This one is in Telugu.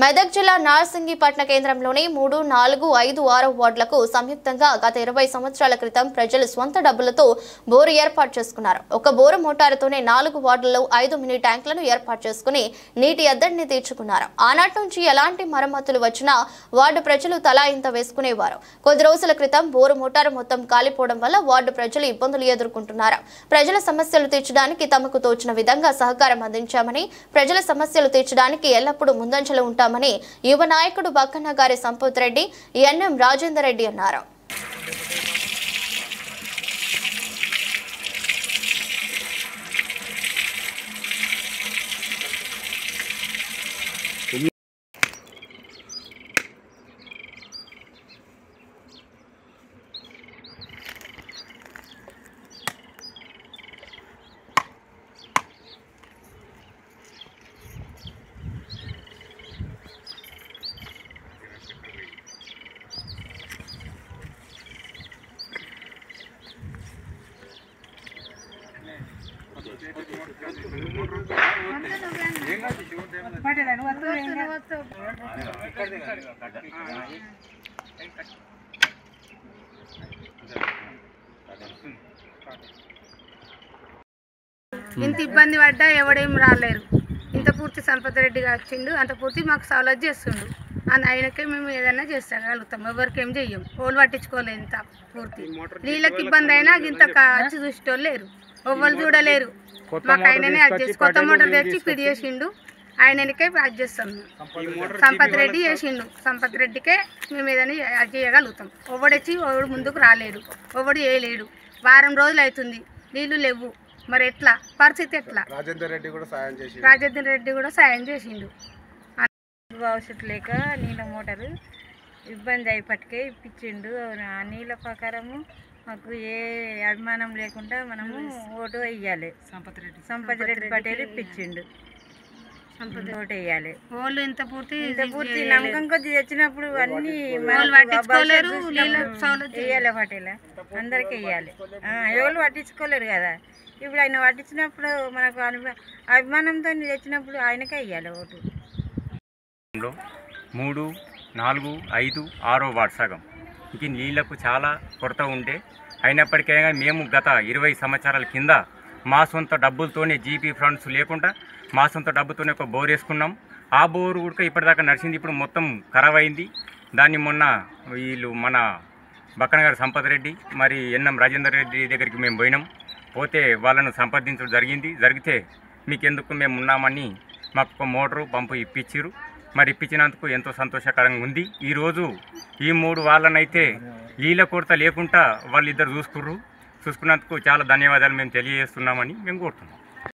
మెదక్ జిల్లా నార్సింగిపట్న కేంద్రంలోని 3, 4, 5, 6 వార్డులకు సంయుక్తంగా గత 20 సంవత్సరాల క్రితం ప్రజలు స్వంత డబ్బులతో బోరు ఏర్పాటు చేసుకున్నారు. ఒక బోరు మోటారుతోనే 4 వార్డుల్లో 5 మినీ ట్యాంకులను ఏర్పాటు చేసుకుని నీటి ఎద్దడిని తీర్చుకున్నారు. ఆనాటి నుంచి ఎలాంటి మరమ్మతులు వచ్చినా వార్డు ప్రజలు తలా ఇంత వేసుకునేవారు. కొద్ది రోజుల క్రితం బోరు మోటారు మొత్తం కాలిపోవడం వల్ల వార్డు ప్రజలు ఇబ్బందులు ఎదుర్కొంటున్నారు. ప్రజల సమస్యలు తీర్చడానికి తమకు తోచిన విధంగా సహకారం అందించామని, ప్రజల సమస్యలు తీర్చడానికి ఎల్లప్పుడూ ముందంజలో ఉంటామని యువ నాయకుడు బక్కన్న గారి సంపత్ రెడ్డి, ఎన్ఎం రాజేందర్ రెడ్డి అన్నారు. ఇంత ఇబ్బంది పడ్డా ఎవడేం రాలేరు. ఇంత పూర్తి సంపత్ రెడ్డి వచ్చిండు, అంత పూర్తి మాకు సౌలభ్యం చేస్తుండు. ఆయనకే మేము ఏదైనా చేస్తాగలుగుతాం, ఎవరికి ఏం చెయ్యం. ఓళ్ళు పట్టించుకోలేదు. ఇంత పూర్తి నీళ్ళకి ఇబ్బంది అయినా ఇంత వచ్చి చూసేటోళ్ళు లేరు, ఎవ్వరు చూడలేరు. మాకు ఆయననే అది చేసి కొత్త మోటార్ తెచ్చి పిడి చేసిండు. ఆయనకే అది చేస్తాం. సంపత్ రెడ్డి చేసిండు. సంపత్ రెడ్డికే మేము ఏదైనా అది చేయగలుగుతాం. ఎవడొచ్చి ఎవడు ముందుకు రాలేడు, ఎవడు చేయలేడు. వారం రోజులు అవుతుంది, నీళ్లు లేవు. మరి ఎట్లా పరిస్థితి ఎట్లా? రాజేందర్ రెడ్డి కూడా సాయం చేసిండు. భవిష్యత్తు లేక నీళ్ళ మోటారు ఇబ్బంది అయిపట్టుకే ఇప్పించిండు. ఆ నీళ్ళ ప్రకారము మాకు ఏ అభిమానం లేకుండా మనము ఓటు వేయాలి. సంపత్ రెడ్డి పటేల్ ఇప్పించిండు. ఓటు వేయాలి. వాళ్ళు ఇంత పూర్తి నమ్మకం కొద్ది తెచ్చినప్పుడు అన్ని వేయాలి. పటేల్ అందరికి వేయాలి. ఎవరు పట్టించుకోలేరు కదా. ఇప్పుడు ఆయన పట్టించినప్పుడు మనకు అభిమానంతో తెచ్చినప్పుడు ఆయనకే వేయాలి ఓటు. 3, 4, 5, 6 వార్డు సగం ఇంక నీళ్లకు చాలా కొరత ఉంటే అయినప్పటికైనా మేము గత 20 సంవత్సరాల కింద మా సొంత డబ్బులతోనే జీపీ ఫండ్స్ లేకుండా మా సొంత డబ్బుతోనే ఒక బోర్ వేసుకున్నాం. ఆ బోరు కూడా ఇప్పటిదాకా నడిచింది, ఇప్పుడు మొత్తం ఖరాబ్ అయింది. దాన్ని మొన్న వీళ్ళు మన బక్కన గారు సంపత్ రెడ్డి మరి ఎన్ఎం రాజేందర్ రెడ్డి దగ్గరికి మేము పోయినాం. పోతే వాళ్ళను సంప్రదించడం జరిగితే మీకెందుకు మేము ఉన్నామని మాకు ఒక మోటారు పంపు ఇప్పించారు. మరి ఇప్పించినందుకు ఎంతో సంతోషకరంగా ఉంది. ఈరోజు ఈ 3 వాళ్ళనైతే నీళ్ళ కొరత లేకుండా వాళ్ళిద్దరు చూసుకున్నందుకు చాలా ధన్యవాదాలు మేము తెలియజేస్తున్నామని మేము కోరుతున్నాం.